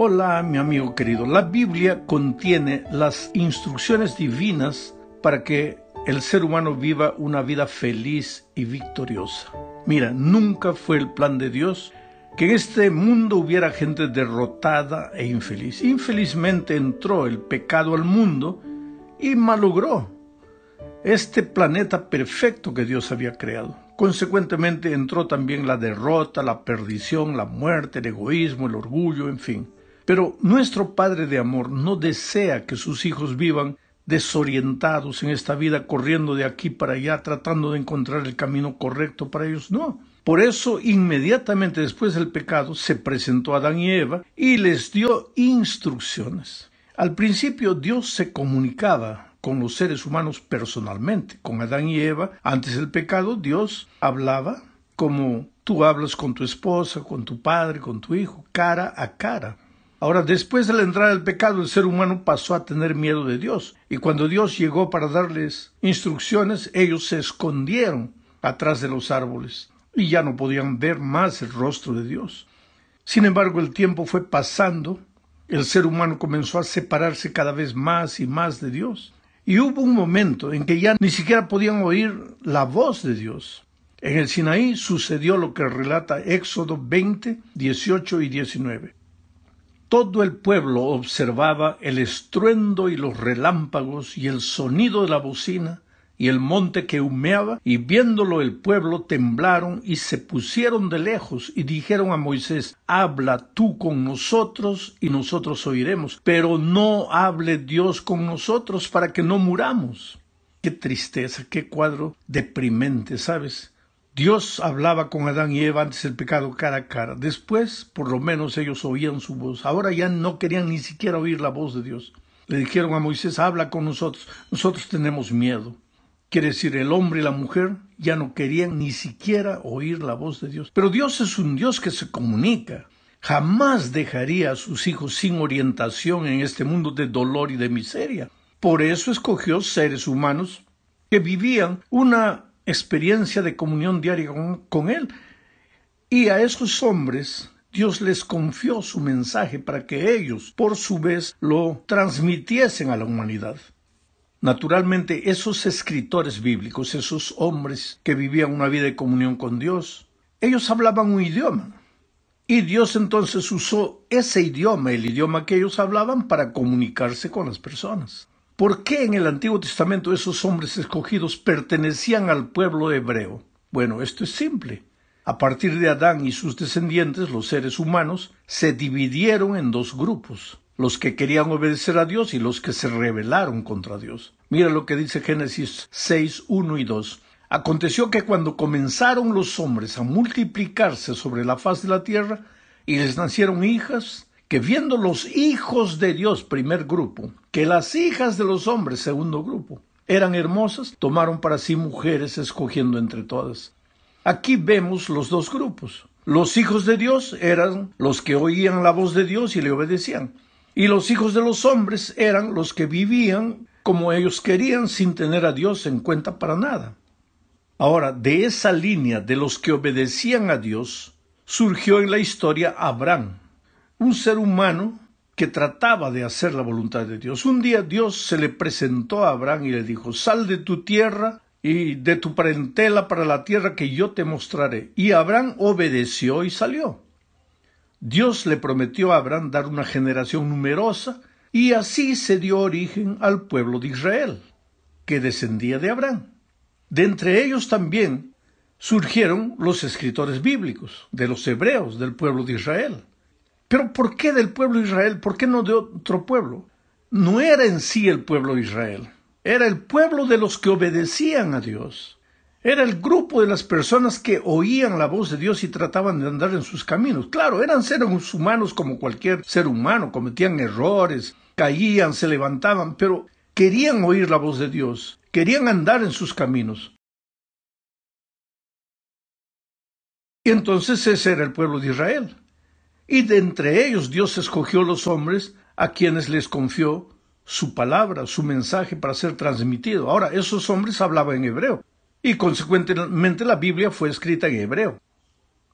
Hola, mi amigo querido. La Biblia contiene las instrucciones divinas para que el ser humano viva una vida feliz y victoriosa. Mira, nunca fue el plan de Dios que en este mundo hubiera gente derrotada e infeliz. Infelizmente entró el pecado al mundo y malogró este planeta perfecto que Dios había creado. Consecuentemente entró también la derrota, la perdición, la muerte, el egoísmo, el orgullo, en fin. Pero nuestro Padre de amor no desea que sus hijos vivan desorientados en esta vida, corriendo de aquí para allá, tratando de encontrar el camino correcto para ellos. No. Por eso, inmediatamente después del pecado, se presentó a Adán y Eva y les dio instrucciones. Al principio, Dios se comunicaba con los seres humanos personalmente. Con Adán y Eva, antes del pecado, Dios hablaba como tú hablas con tu esposa, con tu padre, con tu hijo, cara a cara. Ahora, después de la entrada del pecado, el ser humano pasó a tener miedo de Dios. Y cuando Dios llegó para darles instrucciones, ellos se escondieron atrás de los árboles y ya no podían ver más el rostro de Dios. Sin embargo, el tiempo fue pasando, el ser humano comenzó a separarse cada vez más y más de Dios. Y hubo un momento en que ya ni siquiera podían oír la voz de Dios. En el Sinaí sucedió lo que relata Éxodo 20, 18 y 19. Todo el pueblo observaba el estruendo y los relámpagos y el sonido de la bocina y el monte que humeaba, y viéndolo el pueblo temblaron y se pusieron de lejos y dijeron a Moisés: habla tú con nosotros y nosotros oiremos, pero no hable Dios con nosotros para que no muramos. Qué tristeza, qué cuadro deprimente, ¿sabes? Dios hablaba con Adán y Eva antes del pecado cara a cara. Después, por lo menos, ellos oían su voz. Ahora ya no querían ni siquiera oír la voz de Dios. Le dijeron a Moisés: habla con nosotros. Nosotros tenemos miedo. Quiere decir, el hombre y la mujer ya no querían ni siquiera oír la voz de Dios. Pero Dios es un Dios que se comunica. Jamás dejaría a sus hijos sin orientación en este mundo de dolor y de miseria. Por eso escogió seres humanos que vivían una experiencia de comunión diaria con Él. Y a esos hombres Dios les confió su mensaje para que ellos, por su vez, lo transmitiesen a la humanidad. Naturalmente, esos escritores bíblicos, esos hombres que vivían una vida de comunión con Dios, ellos hablaban un idioma. Y Dios entonces usó ese idioma, el idioma que ellos hablaban, para comunicarse con las personas. ¿Por qué en el Antiguo Testamento esos hombres escogidos pertenecían al pueblo hebreo? Bueno, esto es simple. A partir de Adán y sus descendientes, los seres humanos se dividieron en dos grupos: los que querían obedecer a Dios y los que se rebelaron contra Dios. Mira lo que dice Génesis 6, 1 y 2. Aconteció que cuando comenzaron los hombres a multiplicarse sobre la faz de la tierra y les nacieron hijas, que viendo los hijos de Dios, primer grupo, que las hijas de los hombres, segundo grupo, eran hermosas, tomaron para sí mujeres, escogiendo entre todas. Aquí vemos los dos grupos. Los hijos de Dios eran los que oían la voz de Dios y le obedecían. Y los hijos de los hombres eran los que vivían como ellos querían, sin tener a Dios en cuenta para nada. Ahora, de esa línea de los que obedecían a Dios, surgió en la historia Abraham, un ser humano que trataba de hacer la voluntad de Dios. Un día Dios se le presentó a Abraham y le dijo: sal de tu tierra y de tu parentela para la tierra que yo te mostraré. Y Abraham obedeció y salió. Dios le prometió a Abraham dar una generación numerosa, y así se dio origen al pueblo de Israel, que descendía de Abraham. De entre ellos también surgieron los escritores bíblicos, de los hebreos, del pueblo de Israel. Pero ¿por qué del pueblo de Israel? ¿Por qué no de otro pueblo? No era en sí el pueblo de Israel, era el pueblo de los que obedecían a Dios. Era el grupo de las personas que oían la voz de Dios y trataban de andar en sus caminos. Claro, eran seres humanos como cualquier ser humano, cometían errores, caían, se levantaban, pero querían oír la voz de Dios, querían andar en sus caminos. Y entonces ese era el pueblo de Israel. Y de entre ellos Dios escogió los hombres a quienes les confió su palabra, su mensaje para ser transmitido. Ahora, esos hombres hablaban en hebreo y consecuentemente la Biblia fue escrita en hebreo.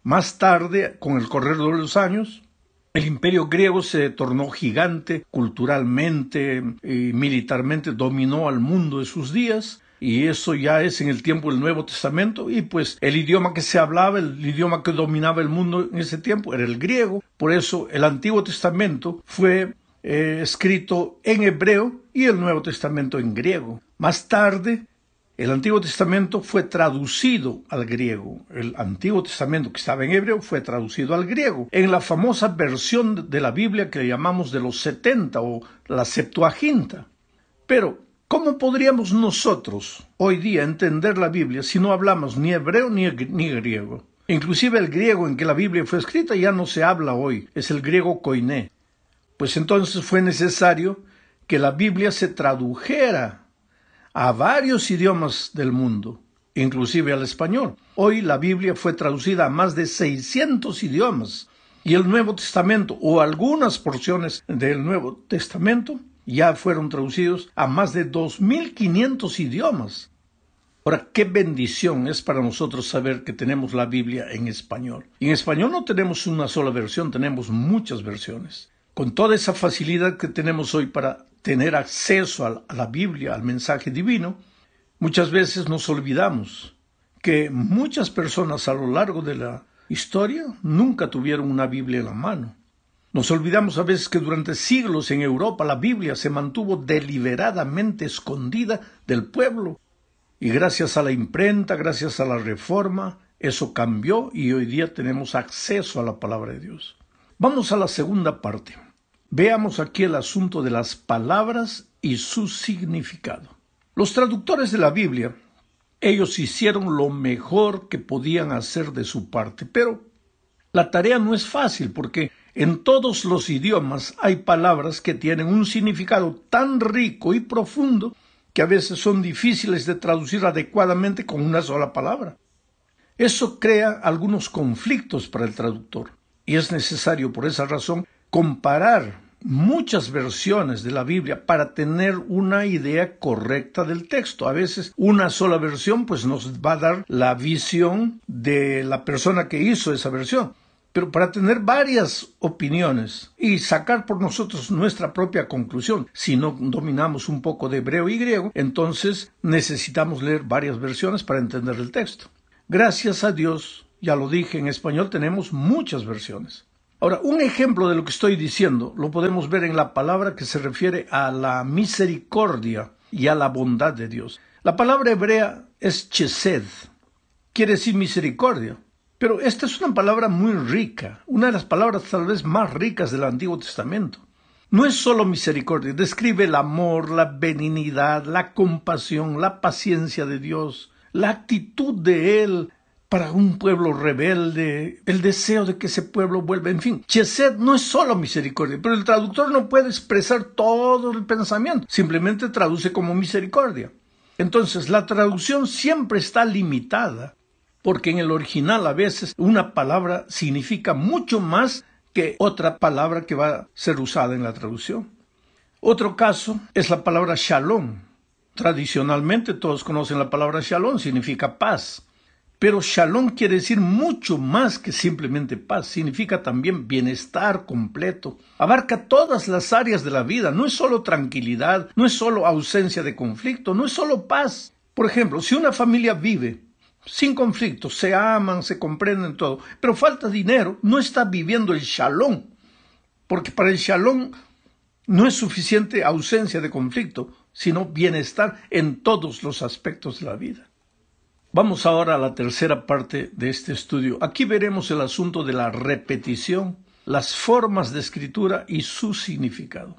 Más tarde, con el correr de los años, El imperio griego se tornó gigante culturalmente y militarmente, dominó al mundo de sus días, y eso ya es en el tiempo del Nuevo Testamento, y pues el idioma que se hablaba, el idioma que dominaba el mundo en ese tiempo era el griego. Por eso el Antiguo Testamento fue escrito en hebreo y el Nuevo Testamento en griego. Más tarde, el Antiguo Testamento fue traducido al griego. El Antiguo Testamento que estaba en hebreo fue traducido al griego, en la famosa versión de la Biblia que llamamos de los 70 o la Septuaginta. Pero, ¿cómo podríamos nosotros hoy día entender la Biblia si no hablamos ni hebreo ni griego? Inclusive el griego en que la Biblia fue escrita ya no se habla hoy, es el griego koiné. Pues entonces fue necesario que la Biblia se tradujera a varios idiomas del mundo, inclusive al español. Hoy la Biblia fue traducida a más de 600 idiomas, y el Nuevo Testamento, o algunas porciones del Nuevo Testamento, ya fueron traducidos a más de 2.500 idiomas. Ahora, qué bendición es para nosotros saber que tenemos la Biblia en español. Y en español no tenemos una sola versión, tenemos muchas versiones. Con toda esa facilidad que tenemos hoy para tener acceso a la Biblia, al mensaje divino, muchas veces nos olvidamos que muchas personas a lo largo de la historia nunca tuvieron una Biblia en la mano. Nos olvidamos a veces que durante siglos en Europa la Biblia se mantuvo deliberadamente escondida del pueblo. Y gracias a la imprenta, gracias a la Reforma, eso cambió y hoy día tenemos acceso a la palabra de Dios. Vamos a la segunda parte. Veamos aquí el asunto de las palabras y su significado. Los traductores de la Biblia, ellos hicieron lo mejor que podían hacer de su parte, pero la tarea no es fácil porque en todos los idiomas hay palabras que tienen un significado tan rico y profundo que a veces son difíciles de traducir adecuadamente con una sola palabra. Eso crea algunos conflictos para el traductor y es necesario por esa razón comparar muchas versiones de la Biblia para tener una idea correcta del texto. A veces una sola versión pues nos va a dar la visión de la persona que hizo esa versión. Pero para tener varias opiniones y sacar por nosotros nuestra propia conclusión, si no dominamos un poco de hebreo y griego, entonces necesitamos leer varias versiones para entender el texto. Gracias a Dios, ya lo dije, en español tenemos muchas versiones. Ahora, un ejemplo de lo que estoy diciendo lo podemos ver en la palabra que se refiere a la misericordia y a la bondad de Dios. La palabra hebrea es chesed, quiere decir misericordia. Pero esta es una palabra muy rica, una de las palabras tal vez más ricas del Antiguo Testamento. No es solo misericordia, describe el amor, la benignidad, la compasión, la paciencia de Dios, la actitud de Él para un pueblo rebelde, el deseo de que ese pueblo vuelva, en fin. Chesed no es solo misericordia, pero el traductor no puede expresar todo el pensamiento, simplemente traduce como misericordia. Entonces, la traducción siempre está limitada, porque en el original a veces una palabra significa mucho más que otra palabra que va a ser usada en la traducción. Otro caso es la palabra shalom. Tradicionalmente todos conocen la palabra shalom, significa paz. Pero shalom quiere decir mucho más que simplemente paz, significa también bienestar completo. Abarca todas las áreas de la vida, no es solo tranquilidad, no es solo ausencia de conflicto, no es solo paz. Por ejemplo, si una familia vive sin conflictos, se aman, se comprenden todo, pero falta dinero, no está viviendo el shalom, porque para el shalom no es suficiente ausencia de conflicto, sino bienestar en todos los aspectos de la vida. Vamos ahora a la tercera parte de este estudio. Aquí veremos el asunto de la repetición, las formas de escritura y su significado.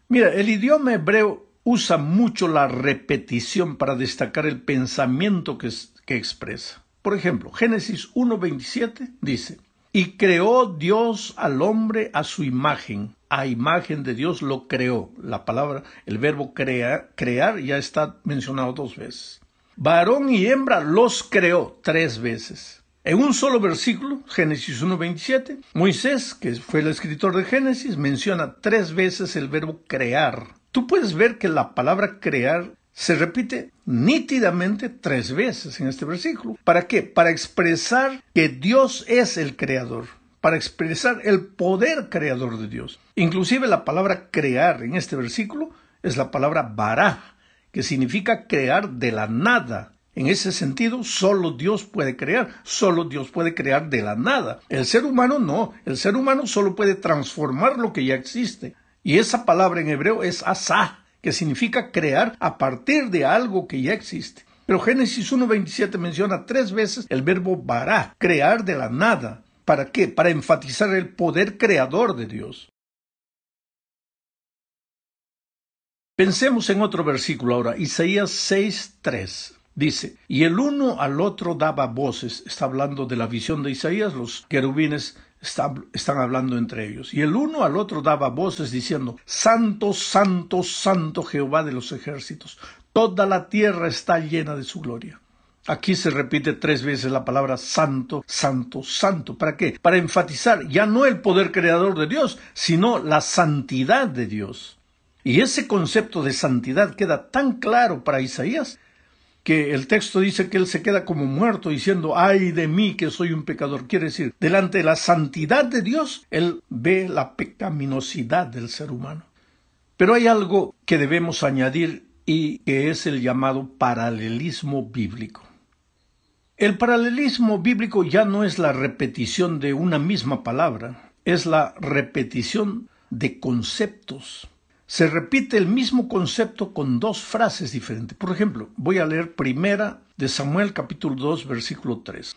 Mira, el idioma hebreo usa mucho la repetición para destacar el pensamiento que expresa. Por ejemplo, Génesis 1:27 dice: y creó Dios al hombre a su imagen. A imagen de Dios lo creó. La palabra, el verbo crear ya está mencionado 2 veces. Varón y hembra los creó 3 veces. En un solo versículo, Génesis 1:27, Moisés, que fue el escritor de Génesis, menciona 3 veces el verbo crear. Tú puedes ver que la palabra crear se repite nítidamente 3 veces en este versículo. ¿Para qué? Para expresar que Dios es el creador, para expresar el poder creador de Dios. Inclusive la palabra crear en este versículo es la palabra bará, que significa crear de la nada. En ese sentido, solo Dios puede crear, solo Dios puede crear de la nada. El ser humano no, el ser humano solo puede transformar lo que ya existe. Y esa palabra en hebreo es asá, que significa crear a partir de algo que ya existe. Pero Génesis 1:27 menciona 3 veces el verbo bará, crear de la nada. ¿Para qué? Para enfatizar el poder creador de Dios. Pensemos en otro versículo ahora, Isaías 6:3. Dice, y el uno al otro daba voces. Está hablando de la visión de Isaías, los querubines están hablando entre ellos. Y el uno al otro daba voces diciendo, Santo, Santo, Santo Jehová de los ejércitos. Toda la tierra está llena de su gloria. Aquí se repite 3 veces la palabra santo, santo, santo. ¿Para qué? Para enfatizar ya no el poder creador de Dios, sino la santidad de Dios. Y ese concepto de santidad queda tan claro para Isaías que el texto dice que él se queda como muerto diciendo, ay de mí que soy un pecador. Quiere decir, delante de la santidad de Dios, él ve la pecaminosidad del ser humano. Pero hay algo que debemos añadir y que es el llamado paralelismo bíblico. El paralelismo bíblico ya no es la repetición de una misma palabra, es la repetición de conceptos. Se repite el mismo concepto con 2 frases diferentes. Por ejemplo, voy a leer primera de Samuel capítulo 2 versículo 3.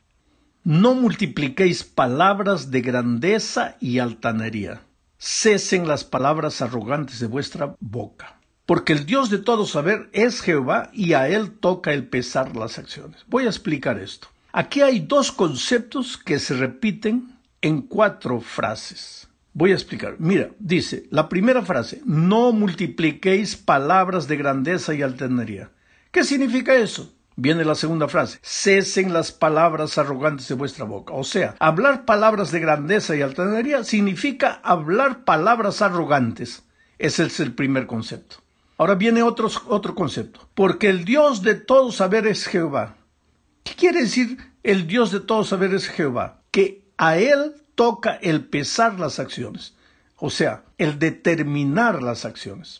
No multipliquéis palabras de grandeza y altanería. Cesen las palabras arrogantes de vuestra boca. Porque el Dios de todo saber es Jehová y a él toca el pesar las acciones. Voy a explicar esto. Aquí hay 2 conceptos que se repiten en 4 frases. Voy a explicar. Mira, dice, la primera frase, no multipliquéis palabras de grandeza y altanería. ¿Qué significa eso? Viene la segunda frase, cesen las palabras arrogantes de vuestra boca. O sea, hablar palabras de grandeza y altanería significa hablar palabras arrogantes. Ese es el primer concepto. Ahora viene otro concepto. Porque el Dios de todo saber es Jehová. ¿Qué quiere decir el Dios de todo saber es Jehová? Que a él toca el pesar las acciones, o sea, el determinar las acciones.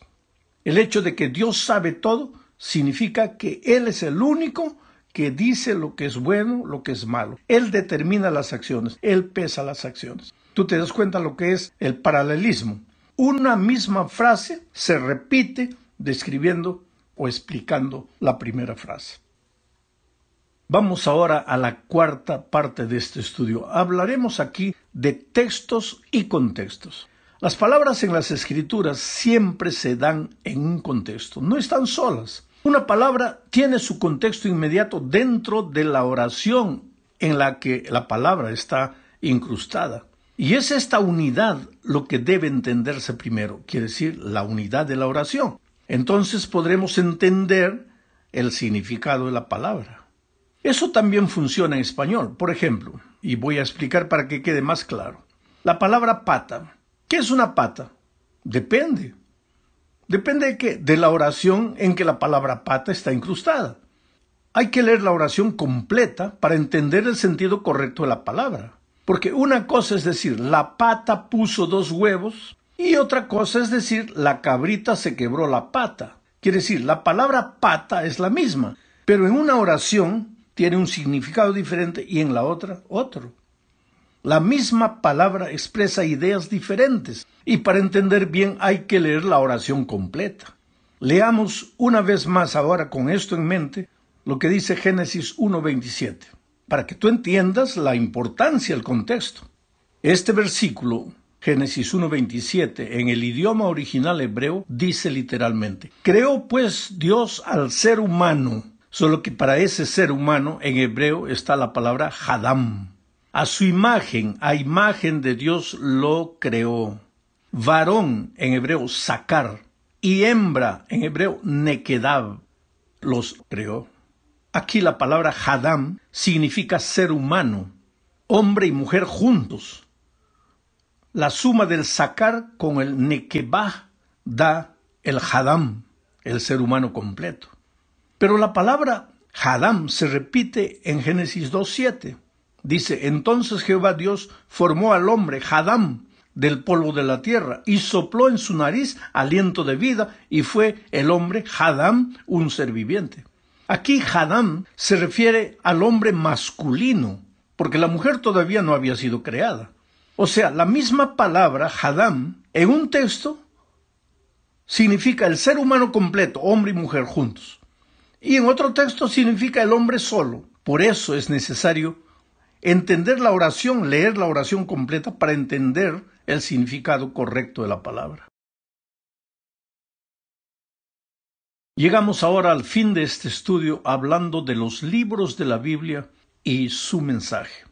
El hecho de que Dios sabe todo significa que Él es el único que dice lo que es bueno, lo que es malo. Él determina las acciones, Él pesa las acciones. Tú te das cuenta lo que es el paralelismo. Una misma frase se repite describiendo o explicando la primera frase. Vamos ahora a la cuarta parte de este estudio. Hablaremos aquí de textos y contextos. Las palabras en las Escrituras siempre se dan en un contexto, no están solas. Una palabra tiene su contexto inmediato dentro de la oración en la que la palabra está incrustada. Y es esta unidad lo que debe entenderse primero, quiere decir la unidad de la oración. Entonces podremos entender el significado de la palabra. Eso también funciona en español. Por ejemplo, y voy a explicar para que quede más claro. La palabra pata. ¿Qué es una pata? Depende. ¿Depende de qué? De la oración en que la palabra pata está incrustada. Hay que leer la oración completa para entender el sentido correcto de la palabra. Porque una cosa es decir, la pata puso 2 huevos, y otra cosa es decir, la cabrita se quebró la pata. Quiere decir, la palabra pata es la misma, pero en una oración tiene un significado diferente y en la otra, otro. La misma palabra expresa ideas diferentes y para entender bien hay que leer la oración completa. Leamos una vez más ahora con esto en mente lo que dice Génesis 1:27, para que tú entiendas la importancia del contexto. Este versículo, Génesis 1:27, en el idioma original hebreo, dice literalmente, creó pues Dios al ser humano. Solo que para ese ser humano en hebreo está la palabra Hadam. A su imagen, a imagen de Dios lo creó. Varón en hebreo Sakar y hembra en hebreo Nekedab los creó. Aquí la palabra Hadam significa ser humano, hombre y mujer juntos. La suma del Sakar con el Nekebah da el Hadam, el ser humano completo. Pero la palabra Hadam se repite en Génesis 2:7. Dice, entonces Jehová Dios formó al hombre, Adam, del polvo de la tierra, y sopló en su nariz aliento de vida, y fue el hombre, Adam, un ser viviente. Aquí Adam se refiere al hombre masculino, porque la mujer todavía no había sido creada. O sea, la misma palabra, Adam, en un texto, significa el ser humano completo, hombre y mujer juntos. Y en otro texto significa el hombre solo. Por eso es necesario entender la oración, leer la oración completa para entender el significado correcto de la palabra. Llegamos ahora al fin de este estudio hablando de los libros de la Biblia y su mensaje.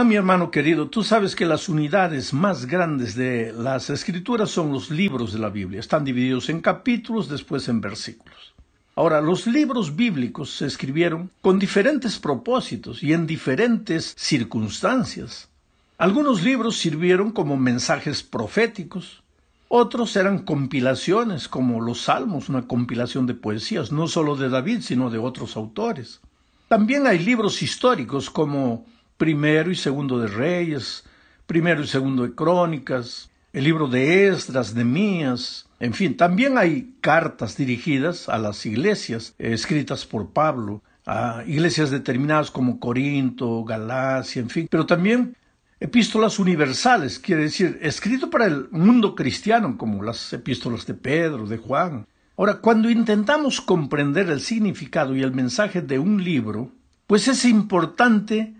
Mi hermano querido, tú sabes que las unidades más grandes de las Escrituras son los libros de la Biblia. Están divididos en capítulos, después en versículos. Ahora, los libros bíblicos se escribieron con diferentes propósitos y en diferentes circunstancias. Algunos libros sirvieron como mensajes proféticos, otros eran compilaciones como los Salmos, una compilación de poesías, no solo de David, sino de otros autores. También hay libros históricos como Primero y Segundo de Reyes, Primero y Segundo de Crónicas, el libro de Esdras, Nehemías. En fin, también hay cartas dirigidas a las iglesias, escritas por Pablo, a iglesias determinadas como Corinto, Galacia, en fin. Pero también epístolas universales, quiere decir, escrito para el mundo cristiano, como las epístolas de Pedro, de Juan. Ahora, cuando intentamos comprender el significado y el mensaje de un libro, pues es importante,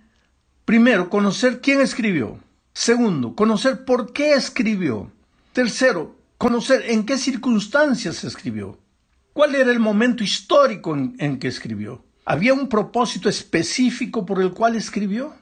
primero, conocer quién escribió. Segundo, conocer por qué escribió. Tercero, conocer en qué circunstancias escribió. ¿Cuál era el momento histórico en que escribió? ¿Había un propósito específico por el cual escribió?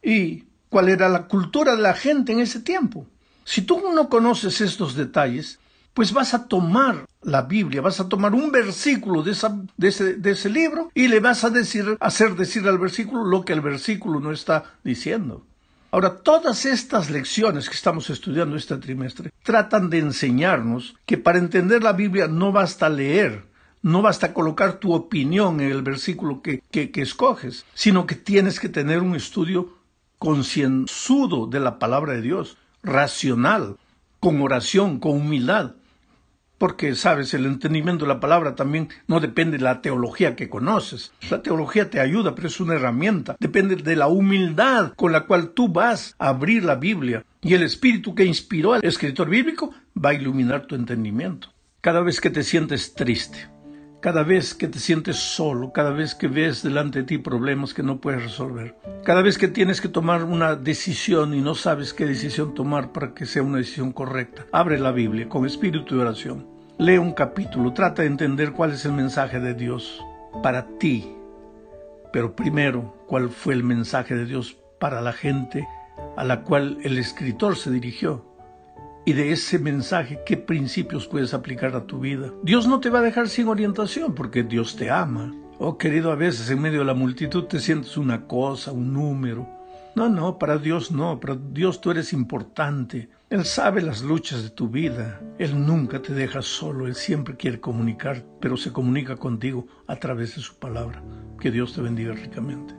¿Y cuál era la cultura de la gente en ese tiempo? Si tú no conoces estos detalles, pues vas a tomar la Biblia, vas a tomar un versículo de ese libro y le vas a hacer decir al versículo lo que el versículo no está diciendo. Ahora, todas estas lecciones que estamos estudiando este trimestre tratan de enseñarnos que para entender la Biblia no basta leer, no basta colocar tu opinión en el versículo que escoges, sino que tienes que tener un estudio concienzudo de la palabra de Dios, racional, con oración, con humildad. Porque, sabes, el entendimiento de la palabra también no depende de la teología que conoces. La teología te ayuda, pero es una herramienta. Depende de la humildad con la cual tú vas a abrir la Biblia. Y el espíritu que inspiró al escritor bíblico va a iluminar tu entendimiento. Cada vez que te sientes triste, cada vez que te sientes solo, cada vez que ves delante de ti problemas que no puedes resolver, cada vez que tienes que tomar una decisión y no sabes qué decisión tomar para que sea una decisión correcta, abre la Biblia con espíritu de oración, lee un capítulo, trata de entender cuál es el mensaje de Dios para ti, pero primero, cuál fue el mensaje de Dios para la gente a la cual el escritor se dirigió. Y de ese mensaje, ¿qué principios puedes aplicar a tu vida? Dios no te va a dejar sin orientación porque Dios te ama. Oh, querido, a veces en medio de la multitud te sientes una cosa, un número. No, para Dios no, para Dios tú eres importante. Él sabe las luchas de tu vida. Él nunca te deja solo, Él siempre quiere comunicar, pero se comunica contigo a través de su palabra. Que Dios te bendiga ricamente.